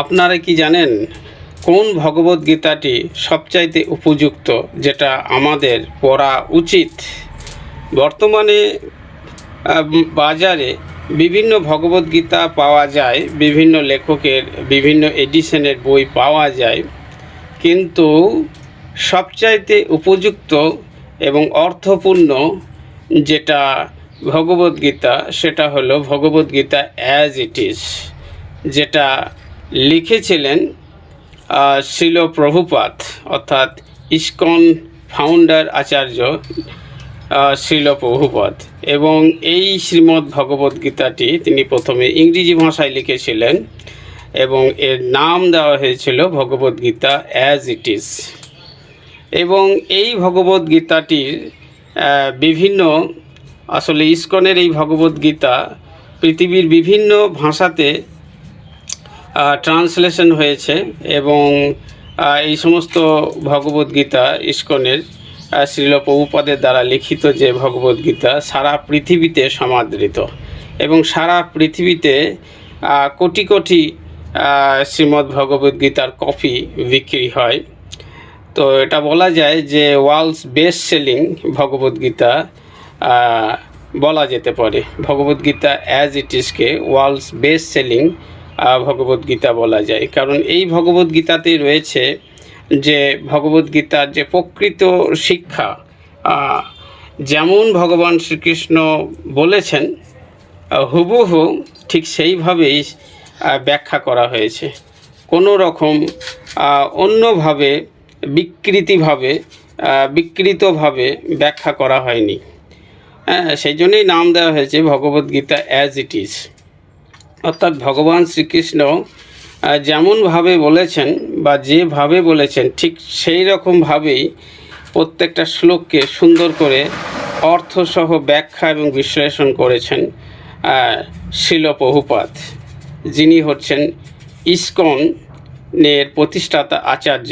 আপনারা কি জানেন কোন ভগবদ গীতাটি সবচাইতে উপযুক্ত, যেটা আমাদের পড়া উচিত? বর্তমানে বাজারে বিভিন্ন ভগবদ গীতা পাওয়া যায়, বিভিন্ন লেখকের বিভিন্ন এডিশনের বই পাওয়া যায়, কিন্তু সবচাইতে উপযুক্ত এবং অর্থপূর্ণ যেটা ভগবদ গীতা, সেটা হলো ভগবদ গীতা অ্যাজ ইট ইজ, যেটা লিখেছিলেন শিল প্রভুপাদ, অর্থাৎ ইস্কন ফাউন্ডার আচার্য শিল প্রভুপাদ। এবং এই শ্রীমদ্ ভগবদ গীতাটি তিনি প্রথমে ইংরেজি ভাষায় লিখেছিলেন এবং এর নাম দেওয়া হয়েছিল ভগবদ গীতা অ্যাজ ইট ইজ। এবং এই ভগবদ গীতাটির বিভিন্ন আসলে ইস্কনের এই ভগবদ গীতা পৃথিবীর বিভিন্ন ভাষাতে ট্রান্সলেশন হয়েছে এবং এই সমস্ত ভগবদ গীতা ইস্কনের শ্রীল প্রভুপাদের দ্বারা লিখিত যে ভগবদ গীতা সারা পৃথিবীতে সমাদৃত এবং সারা পৃথিবীতে কোটি কোটি শ্রীমদ্ ভগবদ গীতার কপি বিক্রি হয়। তো এটা বলা যায় যে world's best selling Bhagavad Gita বলা যেতে পারে। ভগবদ গীতা অ্যাজ ইট ইজকে world's best selling Bhagavad Gita বলা যায়, কারণ এই ভগবদ গীতাতে রয়েছে যে ভগবদ গীতার যে প্রকৃত শিক্ষা, যেমন ভগবান শ্রীকৃষ্ণ বলেছেন হুবহু ঠিক সেইভাবেই ব্যাখ্যা করা হয়েছে। কোনো রকম অন্যভাবে বিকৃতভাবে ব্যাখ্যা করা হয়নি। সেই জন্যই নাম দেওয়া হয়েছে ভগবদ গীতা অ্যাজ ইট ইজ, অর্থাৎ ভগবান শ্রীকৃষ্ণ যেমনভাবে বলেছেন বা যেভাবে বলেছেন ঠিক সেই রকমভাবেই প্রত্যেকটা শ্লোককে সুন্দর করে অর্থসহ ব্যাখ্যা এবং বিশ্লেষণ করেছেন শিল প্রভুপাদ, যিনি হচ্ছেন ইস্কনের প্রতিষ্ঠাতা আচার্য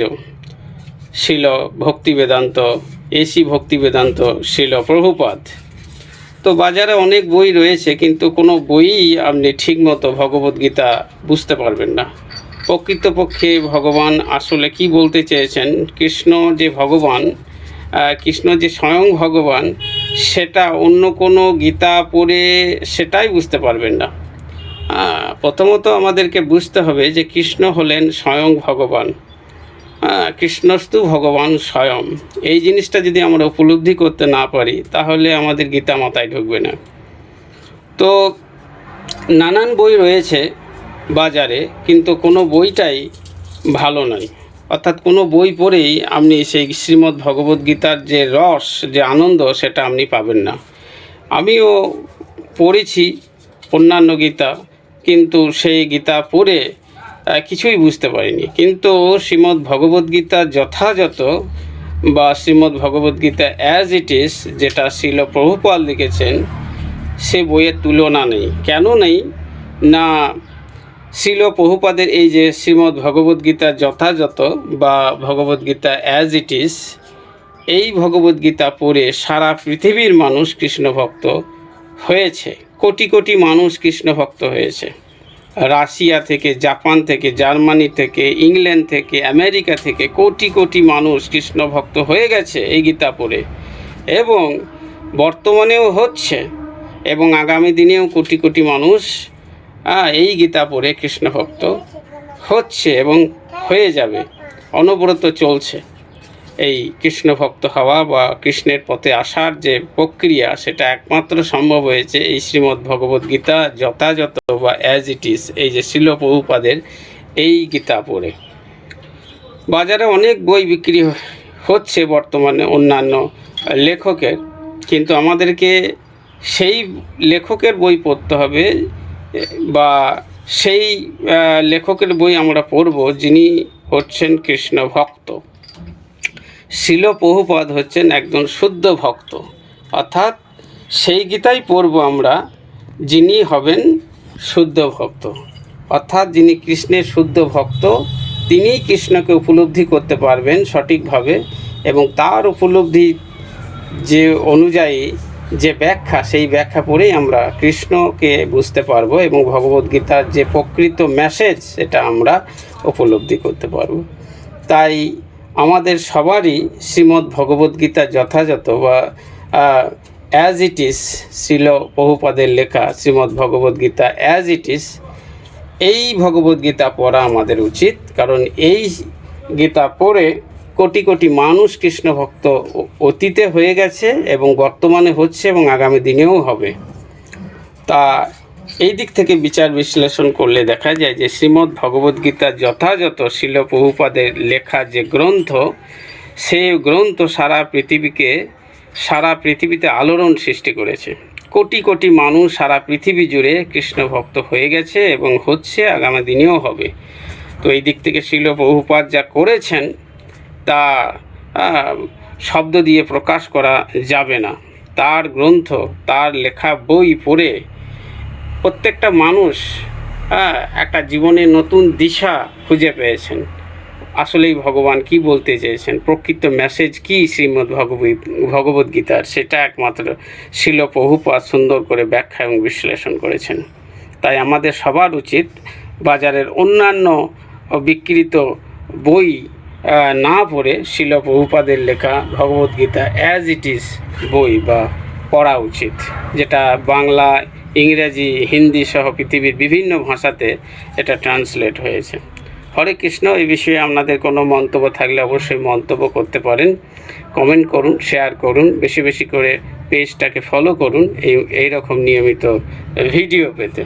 শিল ভক্তিবেদান্ত, এসি ভক্তিবেদান্ত শিল প্রভুপাদ। তো বাজারে অনেক বই রয়েছে, কিন্তু কোনো বইই আপনি ঠিকমতো ভগবদ গীতা বুঝতে পারবেন না। প্রকৃতপক্ষে ভগবান আসলে কি বলতে চেয়েছেন, কৃষ্ণ যে ভগবান, কৃষ্ণ যে স্বয়ং ভগবান, সেটা অন্য কোনো গীতা পড়ে সেটাই বুঝতে পারবেন না। প্রথমত আমাদেরকে বুঝতে হবে যে কৃষ্ণ হলেন স্বয়ং ভগবান, কৃষ্ণস্তু ভগবান স্বয়ং। এই জিনিসটা যদি আমরা উপলব্ধি করতে না পারি তাহলে আমাদের গীতা মাথায় ঢুকবে না। তো নানান বই রয়েছে বাজারে, কিন্তু কোনো বইটাই ভালো নয়। অর্থাৎ কোনো বই পড়েই আপনি সেই শ্রীমদ্ ভগবদ গীতার যে রস, যে আনন্দ, সেটা আপনি পাবেন না। আমিও পড়েছি অন্যান্য গীতা, কিন্তু সেই গীতা পড়ে কিছুই বুঝতে পারিনি। কিন্তু শ্রীমদ্ ভগবদ গীতা যথাযথ বা শ্রীমদ্ ভগবদ গীতা অ্যাজ ইট ইজ, যেটা শিল প্রভুপাদ লিখেছেন, সে বইয়ের তুলনা নেই। কেন নেই না, শিল প্রভুপাদের এই যে শ্রীমদ্ ভগবদ গীতা যথাযথ বা ভগবদ গীতা অ্যাজ ইট ইজ, এই ভগবদ গীতা পড়ে সারা পৃথিবীর মানুষ কৃষ্ণ ভক্ত হয়েছে। কোটি কোটি মানুষ কৃষ্ণ ভক্ত হয়েছে। রাশিয়া থেকে, জাপান থেকে, জার্মানি থেকে, ইংল্যান্ড থেকে, আমেরিকা থেকে কোটি কোটি মানুষ কৃষ্ণ ভক্ত হয়ে গেছে এই গীতা পড়ে, এবং বর্তমানেও হচ্ছে, এবং আগামী দিনেও কোটি কোটি মানুষ এই গীতা পড়ে কৃষ্ণ ভক্ত হচ্ছে এবং হয়ে যাবে। অনবরত চলছে এই কৃষ্ণ ভক্ত হওয়া বা কৃষ্ণের পথে আসার যে প্রক্রিয়া, সেটা একমাত্র সম্ভব হয়েছে এই শ্রীমদ্ ভগবদ গীতা যথাযথ বা অ্যাজ ইট ইজ, এই যে শিল প্রভুপাদের এই গীতা পড়ে। বাজারে অনেক বই বিক্রি হচ্ছে বর্তমানে অন্যান্য লেখকের, কিন্তু আমাদেরকে সেই লেখকের বই পড়তে হবে বা সেই লেখকের বই আমরা পড়ব যিনি হচ্ছেন কৃষ্ণ ভক্ত। শিল প্রভুপাদ হচ্ছেন একজন শুদ্ধ ভক্ত, অর্থাৎ সেই গীতাই পড়ব আমরা যিনি হবেন শুদ্ধ ভক্ত, অর্থাৎ যিনি কৃষ্ণের শুদ্ধ ভক্ত, তিনিই কৃষ্ণকে উপলব্ধি করতে পারবেন সঠিকভাবে, এবং তার উপলব্ধি যে অনুযায়ী যে ব্যাখ্যা, সেই ব্যাখ্যা পড়েই আমরা কৃষ্ণকে বুঝতে পারবো এবং ভগবদ্গীতার যে প্রকৃত মেসেজ সেটা আমরা উপলব্ধি করতে পারবো। তাই আমাদের সবারই শ্রীমদ্ ভগবদ্গীতা যথাযথ বা অ্যাজ ইট ইজ, শ্রীল প্রভুপাদের লেখা Srimad Bhagavad Gita as it is, এই ভগবদ্গীতা পড়া আমাদের উচিত। কারণ এই গীতা পড়ে কোটি কোটি মানুষ কৃষ্ণ ভক্ত অতীতে হয়ে গেছে এবং বর্তমানে হচ্ছে এবং আগামী দিনেও হবে। তা এই দিক থেকে বিচার বিশ্লেষণ করলে দেখা যায় যে শ্রীমদ্ ভগবদ্গীতা যথাযথ শ্রীল প্রভুপাদের লেখা যে গ্রন্থ, সেই গ্রন্থ সারা পৃথিবীতে আলোড়ন সৃষ্টি করেছে। কোটি কোটি মানুষ সারা পৃথিবী জুড়ে কৃষ্ণ ভক্ত হয়ে গেছে এবং হচ্ছে, আগামী দিনেও হবে। তো এই দিক থেকে শ্রীল প্রভুপাদ যা করেছেন তা শব্দ দিয়ে প্রকাশ করা যাবে না। তার গ্রন্থ, তার লেখা বই পড়ে প্রত্যেকটা মানুষ একটা জীবনের নতুন দিশা খুঁজে পেয়েছেন। আসলেই ভগবান কি বলতে চেয়েছেন, প্রকৃত মেসেজ কি শ্রীমদ্ ভগবদ্গীতার, সেটা একমাত্র শ্রীল প্রভুপাদ সুন্দর করে ব্যাখ্যা এবং বিশ্লেষণ করেছেন। তাই আমাদের সবার উচিত বাজারের অন্যান্য বিক্রিত বই না পড়ে শ্রীল প্রভুপাদের লেখা ভগবদ্গীতা অ্যাজ ইট ইজ বই বা পড়া উচিত, যেটা বাংলা, ইংরেজি, হিন্দি সহ পৃথিবীর বিভিন্ন ভাষাতে এটা ট্রান্সলেট হয়েছে। হরে কৃষ্ণ। এই বিষয়ে আপনাদের কোনো মন্তব্য থাকলে অবশ্যই মন্তব্য করতে পারেন, কমেন্ট করুন, শেয়ার করুন, বেশি বেশি করে পেজটাকে ফলো করুন এই রকম নিয়মিত ভিডিও পেতে।